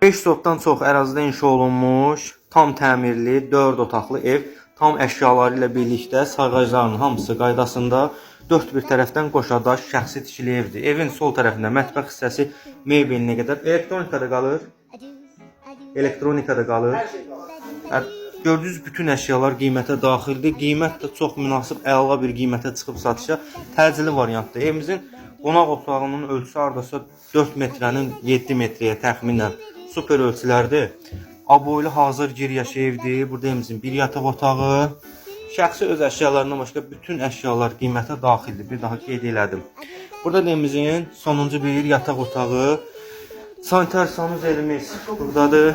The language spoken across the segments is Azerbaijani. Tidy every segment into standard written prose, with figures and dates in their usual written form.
5 sotdan çox ərazidə inşa olunmuş, tam təmirli, 4 otaqlı ev, tam əşyaları ilə birlikdə sayğacların hamısı qaydasında 4 bir tərəfdən qoşadaş şəxsi tikili evdir. Evin sol tərəfində mətbəx hissəsi mebelinə qədər elektronikada qalır. Elektronikada qalır. Gördüyünüz bütün əşyalar qiymətə daxildir. Qiymət də çox münasib, əla bir qiymətə çıxıb satışa. Təcili variantdır. Evimizin qonaq otağının ölçüsü hardasa 4 metrənin 7 metrəyə təxminən super ölçülərdir. Aboylu hazır giriş evdir. Burada evimizin bir yataq otağı. Şəxsi öz əşyalarından başqa bütün əşyalar qiymətə daxildir. Bir daha qeyd elədim. Burada da evimizin sonuncu bir yataq otağı. Sanitar sanuzelimiz buradadır.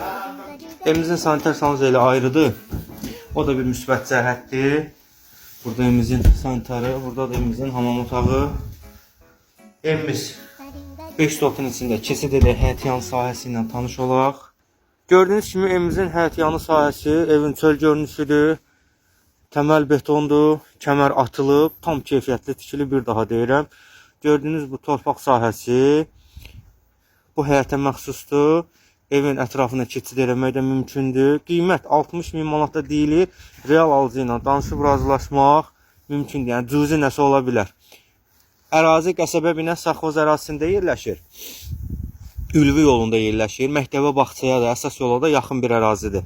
Evimizin sanitar sanuzeli ayrıdır. O da bir müsbət cəhətdir. Burada evimizin sanitarı, burada da evimizin hamam otağı. Evimiz 5 stolun içində keçid edək həyətyanı sahəsi ilə tanış olaq. Gördüyünüz kimi evimizin həyətyanı sahəsi evin çöl görünüşüdür. Təməl betondur, kəmər atılıb, tam keyfiyyətli tikili bir daha deyirəm. Gördüyünüz bu torpaq sahəsi bu həyətə məxsusdur. Evin ətrafına keçid eləmək də mümkündür. Qiymət 60.000 manatda deyilir. Real alıcı ilə danışıb razılaşmaq mümkündür. Yəni cüzi nəsə ola bilər. Ərazi qəsəbə binə Saxvoz ərazisində yerləşir. Ülvi yolunda yerləşir. Məktəbə, bağçaya da, əsas yola da yaxın bir ərazidir.